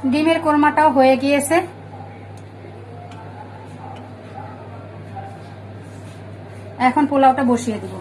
ডিমের কোরমাটাও হয়ে গিয়েছে। এখন পোলাওটা বসিয়ে দিব।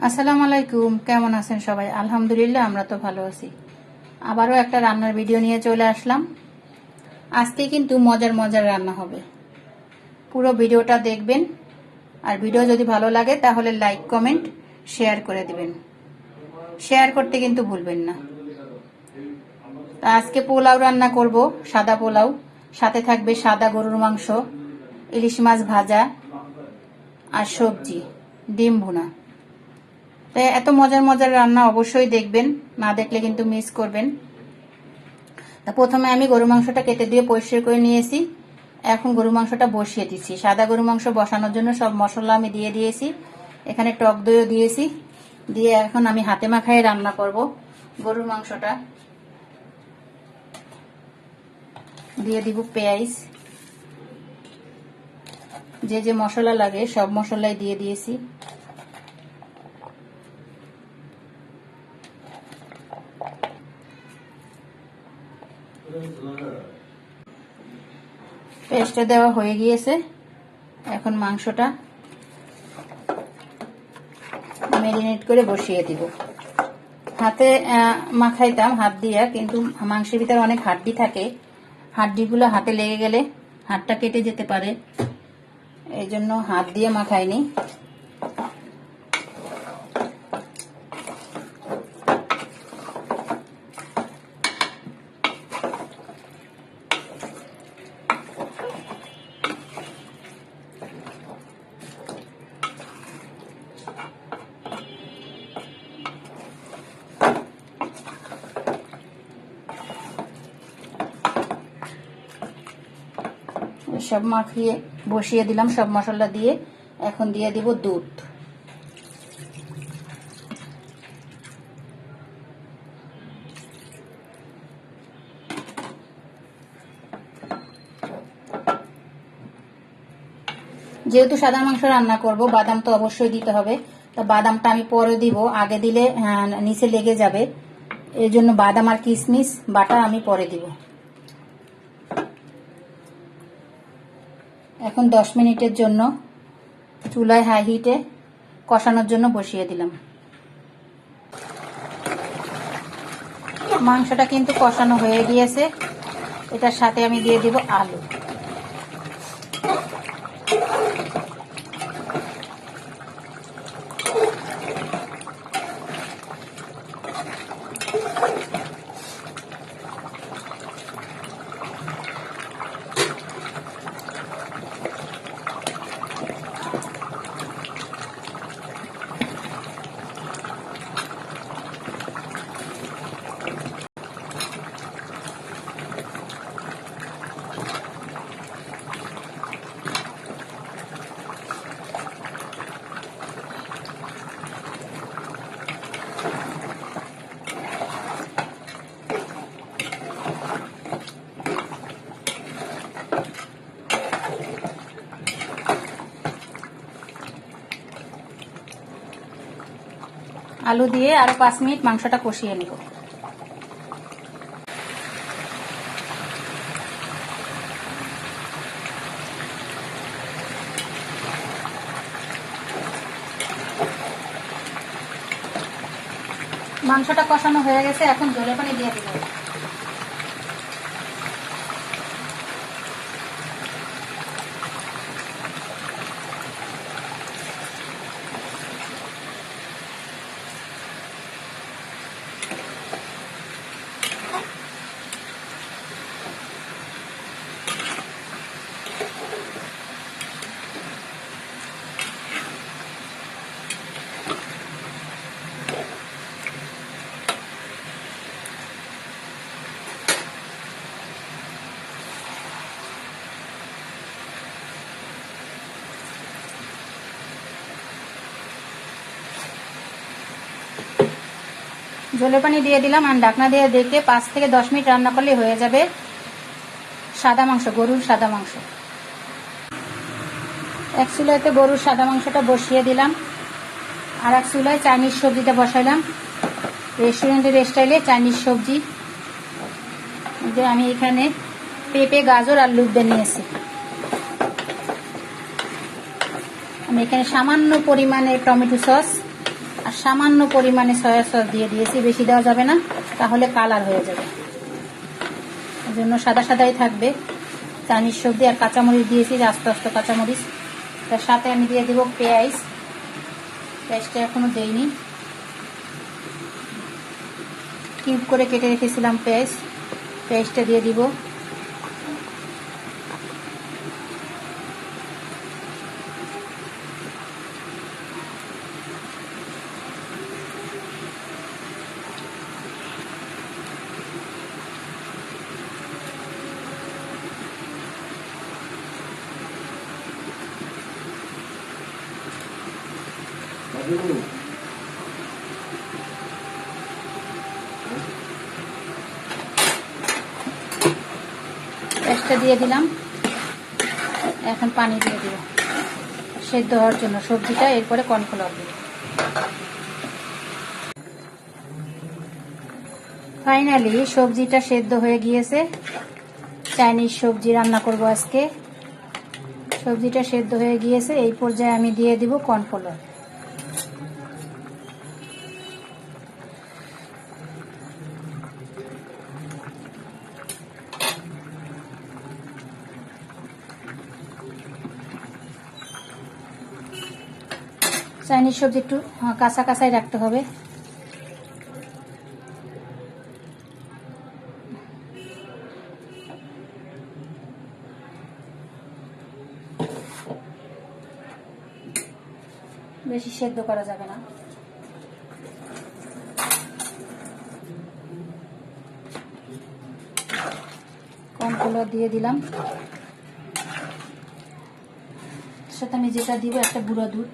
আসসালামু আলাইকুম, কেমন আছেন সবাই? আলহামদুলিল্লাহ, আমরা তো ভালো আছি। আবারও একটা রান্নার ভিডিও নিয়ে চলে আসলাম। আজকে কিন্তু মজার মজার রান্না হবে, পুরো ভিডিওটা দেখবেন। আর ভিডিও যদি ভালো লাগে তাহলে লাইক কমেন্ট শেয়ার করে দিবেন, শেয়ার করতে কিন্তু ভুলবেন না। তা আজকে পোলাও রান্না করব, সাদা পোলাও। সাথে থাকবে সাদা গরুর মাংস, ইলিশ মাছ ভাজা আর সবজি, ডিম ভুনা। তাই এত মজার মজার রান্না অবশ্যই দেখবেন, না দেখলে কিন্তু মিস করবেন। তা প্রথমে আমি গরু মাংসটা কেটে দিয়ে পরিষ্কার করে নিয়েছি। এখন গরু মাংসটা বসিয়ে দিচ্ছি। সাদা গরু মাংস বসানোর জন্য সব মশলা আমি দিয়ে দিয়েছি, এখানে টক দইও দিয়েছি। দিয়ে এখন আমি হাতে মাখায় রান্না করব। গরুর মাংসটা দিয়ে দিব পেঁয়াজ, যে যে মশলা লাগে সব মশলাই দিয়ে দিয়েছি। পেস্টটা দেওয়া হয়ে গিয়েছে। এখন মাংসটা ম্যারিনেট করে বসিয়ে দিব। হাতে মাখাইতাম হাত দিয়া, কিন্তু মাংসের ভিতরে অনেক হাড্ডি থাকে, হাড্ডিগুলো হাতে লেগে গেলে হাতটা কেটে যেতে পারে, এই জন্য হাত দিয়ে মাখাইনি। সব মাখিয়ে বসিয়ে দিলাম সব মশলা দিয়ে। এখন দিয়ে দিব দুধ। যেহেতু সাদা মাংস রান্না করব, বাদাম তো অবশ্যই দিতে হবে। তো বাদামটা আমি পরে দিব, আগে দিলে নিচে লেগে যাবে, এই জন্য বাদাম আর কিশমিশ বাটা আমি পরে দিব। এখন 10 মিনিটের জন্য চুলায় হাই হিটে কষানোর জন্য বসিয়ে দিলাম। মাংসটা কিন্তু কষানো হয়ে গিয়েছে। এটার সাথে আমি দিয়ে দিব আলু। আলু দিয়ে আরো 5 মিনিট মাংসটা কষিয়ে নিব। মাংসটা কষানো হয়ে গেছে, এখন জলের পানি দিয়ে দিব। জলের পানি দিয়ে দিলাম আর ঢাকনা দিয়ে দেখে 5 থেকে 10 মিনিট রান্না করলে হয়ে যাবে সাদা মাংস, গরুর সাদা মাংস। এক চুলাতে গরুর সাদা মাংসটা বসিয়ে দিলাম, আর এক চুলায় চাইনিজ সবজিটা বসাইলাম। রেস্টুরেন্টের স্টাইলে চাইনিজ সবজি। যে আমি এখানে পেঁপে, গাজর আর লুব্ধা নিয়েছি। আমি এখানে সামান্য পরিমাণে টমেটো সস আর সামান্য পরিমাণে সয়া সস দিয়ে দিয়েছি, বেশি দেওয়া যাবে না, তাহলে কালার হয়ে যাবে। এই জন্য সাদা সাদাই থাকবে। চাইনিজ সবজি আর কাঁচামরিচ দিয়েছি, আস্তে আস্তে কাঁচামরিচ। তার সাথে আমি দিয়ে দেবো পেঁয়াজ। পেঁয়াজটা এখনো দেইনি, কিউব করে কেটে রেখেছিলাম পেঁয়াজ। পেঁয়াজটা দিয়ে দিব। পেঁয়াজটা দিয়ে দিলাম, এখন পানি দিয়ে দিব সেদ্ধ হওয়ার জন্য সবজিটা, এরপরে কর্নফ্লাওয়ার দিব। ফাইনালি সবজিটা সেদ্ধ হয়ে গিয়েছে। চাইনিজ সবজি রান্না করব আজকে। সবজিটা সেদ্ধ হয়ে গিয়েছে, এই পর্যায়ে আমি দিয়ে দিব কর্নফ্লাওয়ার। চাইনিজ সবজি একটু কাঁচা কাঁচাই রাখতে হবে। বেশি সেদ্ধ করা যাবে না। কর্নফ্লাওয়ার দিয়ে দিলাম, সাথে আমি যেটা দিব একটা গুঁড়া দুধ।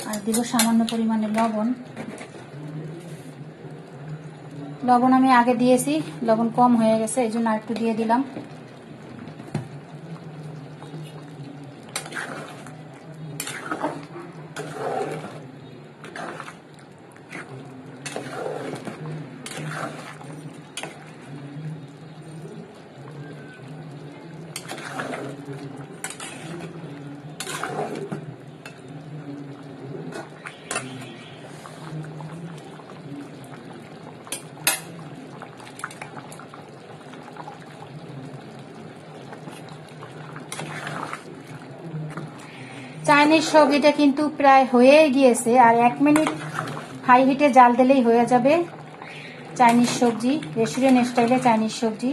আর দিব সামান্য পরিমাণে লবণ। লবণ আমি আগে দিয়েছি, লবণ কম হয়ে গেছে, এই জন্য আরেকটু দিয়ে দিলাম। চাইনিজ সবজিটা কিন্তু প্রায় হয়ে গিয়েছে, আর 1 মিনিট হাই হিটে জাল দিলেই হয়ে যাবে চাইনিজ সবজি, রেস্টুরেন্ট স্টাইলে চাইনিজ সবজি।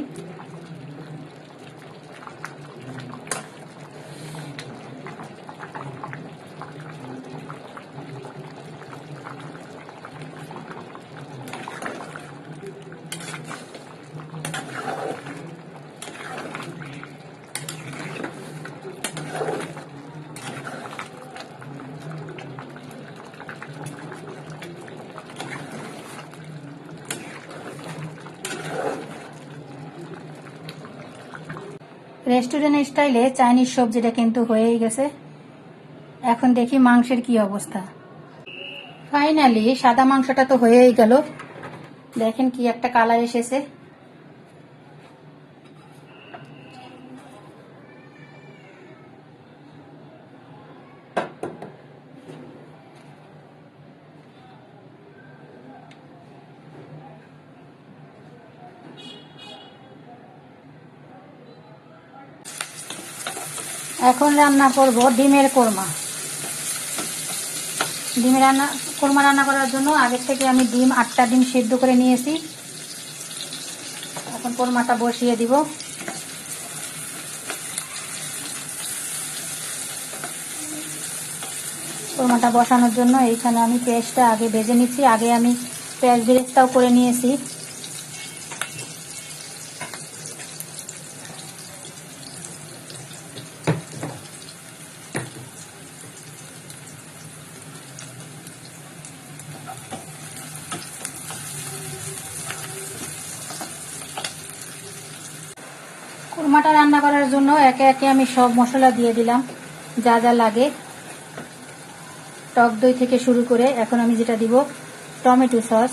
রেস্টুরেন্ট স্টাইলে চাইনিজ সবজিটা কিন্তু হয়েই গেছে। এখন দেখি মাংসের কি অবস্থা। ফাইনালি সাদা মাংসটা তো হয়েই গেল, দেখেন কি একটা কালার এসেছে। এখন রান্না করব ডিমের কোরমা। কোরমা রান্না করার জন্য আগের থেকে আমি 8টা ডিম সিদ্ধ করে নিয়েছি। এখন কোরমাটা বসিয়ে দিব। কোরমাটা বসানোর জন্য এইখানে আমি পেঁয়াজটা আগে ভেজে নিচ্ছি। আগে আমি পেঁয়াজ বেরেস্তাও করে নিয়েছি। কোরমাটা রান্না করার জন্য একে একে আমি সব মশলা দিয়ে দিলাম, যা যা লাগে, টক দই থেকে শুরু করে। এখন আমি যেটা দিব টমেটো সস,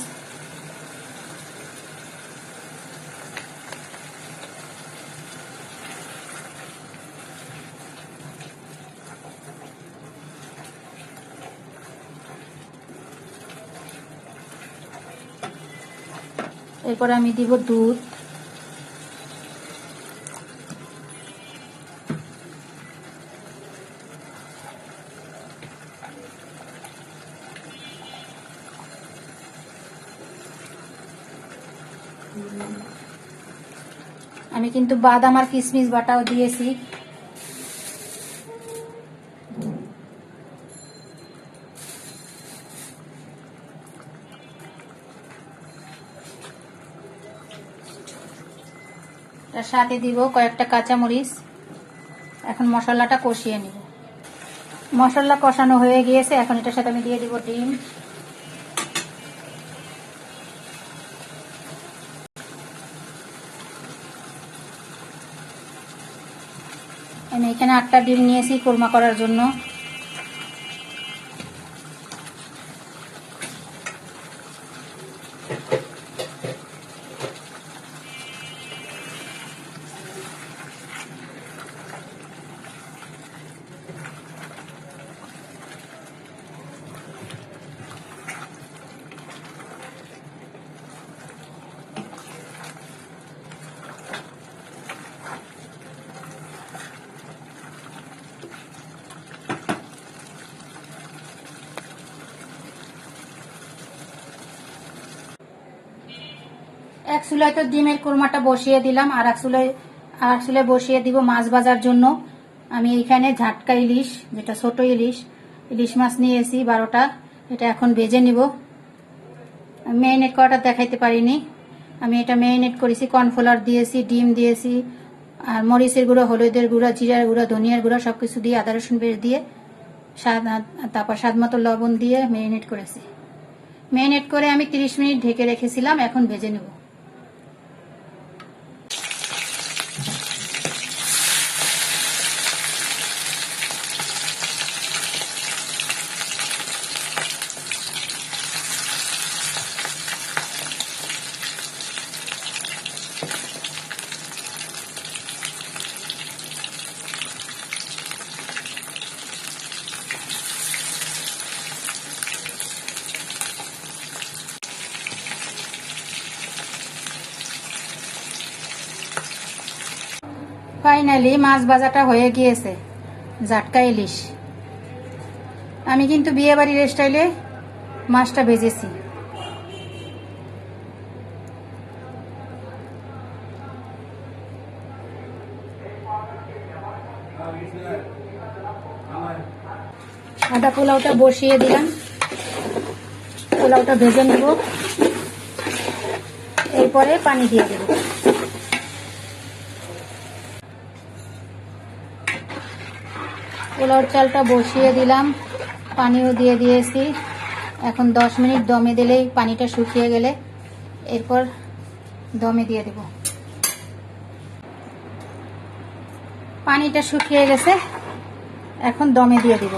এরপর আমি দিব দুধ, আমি কিন্তু বাদাম আর কিশমিশ বাটাও দিয়েছি। তার সাথে দিব কয়েকটা কাঁচামরিচ। এখন মশলাটা কষিয়ে নিব। মশলা কষানো হয়ে গিয়েছে, এখন এটার সাথে আমি দিয়ে দিব ডিম। আমি এখানে 8টা ডিম নিয়েছি কোরমা করার জন্য। এক চুলায় তো ডিমের কোরমাটা বসিয়ে দিলাম, আর এক চুলায় বসিয়ে দিব মাছ ভাজার জন্য। আমি এখানে ঝাটকা ইলিশ, যেটা ছোট ইলিশ মাছ নিয়েছি 12টা। এটা এখন ভেজে নিব। ম্যারিনেট করাটা দেখাইতে পারিনি। আমি এটা ম্যারিনেট করেছি, কর্নফ্লাওয়ার দিয়েছি, ডিম দিয়েছি, আর মরিচের গুঁড়ো, হলুদের গুঁড়ো, জিরার গুঁড়ো, ধনিয়ার গুঁড়ো সবকিছু দিয়ে, আদা রসুন পেস্ট দিয়ে, তারপর স্বাদ মতো লবণ দিয়ে ম্যারিনেট করেছি। ম্যারিনেট করে আমি 30 মিনিট ঢেকে রেখেছিলাম। এখন ভেজে নেব। ফাইনালি মাছ ভাজাটা হয়ে গিয়েছে, ঝাটকা ইলিশ। আমি কিন্তু বিয়ে বাড়ির স্টাইলে মাছটা ভেজেছি। সাদা পোলাওটা বসিয়ে দিলাম, পোলাওটা ভেজে নেব, এরপরে পানি দিয়ে দেব। পোলাওর চালটা বসিয়ে দিলাম, পানিও দিয়ে দিয়েছি। এখন 10 মিনিট দমে দিলেই পানিটা শুকিয়ে গেলে এরপর দমে দিয়ে দেব। পানিটা শুকিয়ে গেছে, এখন দমে দিয়ে দেব।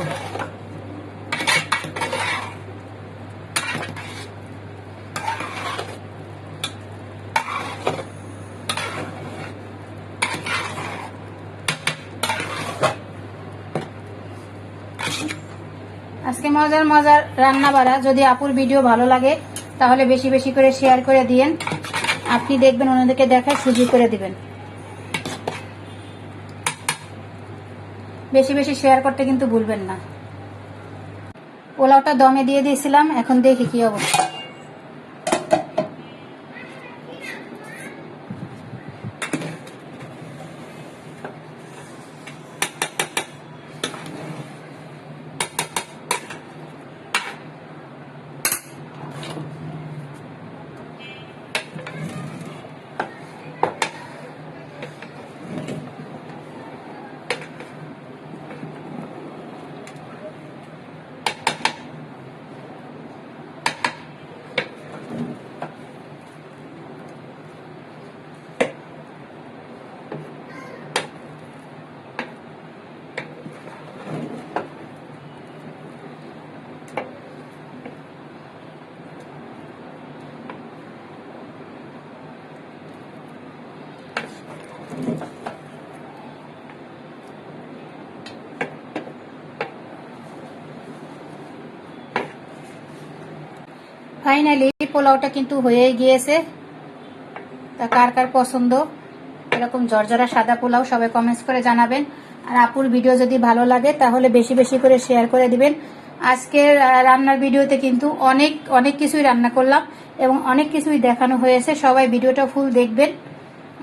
আজকে মজার রান্না বাড়া। যদি আপুর ভিডিও ভালো লাগে তাহলে বেশি বেশি করে শেয়ার করে দিয়েন। আপনি দেখবেন, অন্যদেরকে দেখার সুযোগ করে দিবেন। বেশি বেশি শেয়ার করতে কিন্তু ভুলবেন না। পোলাওটা দমে দিয়ে দিয়েছিলাম, এখন দেখি কি অবস্থা। ফাইনালি পোলাওটা কিন্তু হয়ে গিয়েছে। তা কার কার পছন্দ এরকম জর্জরা সাদা পোলাও সবাই কমেন্টস করে জানাবেন। আর আপুর ভিডিও যদি ভালো লাগে তাহলে বেশি বেশি করে শেয়ার করে দিবেন। আজকের রান্নার ভিডিওতে কিন্তু অনেক অনেক কিছুই রান্না করলাম এবং অনেক কিছুই দেখানো হয়েছে। সবাই ভিডিওটা ফুল দেখবেন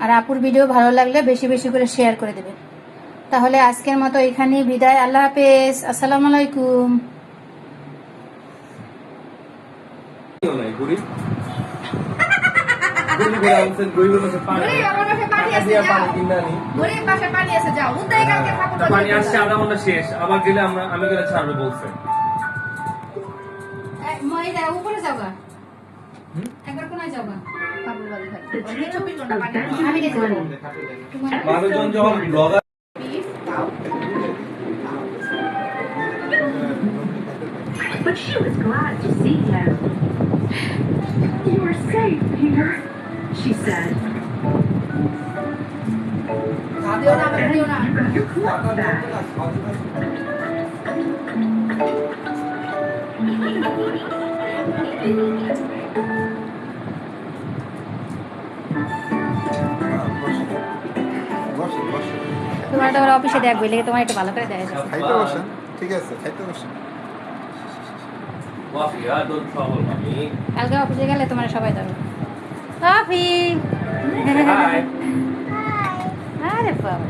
আর আপুর ভিডিও ভালো লাগলে বেশি বেশি করে শেয়ার করে দেবেন। তাহলে আজকের মতো এখানেই বিদায়। আল্লাহ হাফেজ। আসসালামু আলাইকুম। পানি আসছে, আধা ঘন্টা শেষ, আবার গেলে আমি গেলে ছাড়বে বলছে। উপরে যাওয়া একবার কোনায় যাওয়া মানুষজন যখন blogger But she was glad to see him. You are safe here, she said. You got your clothes back. তোমার তো অফিসে দেখবে লেগে তোমার একটু ভালো করে দেখা যাচ্ছে। খাইতে বসেন, ঠিক আছে, খাইতে বসেন। কালকে অফিসে গেলে তোমার সবাই ধরো কফি। আরে বাবা।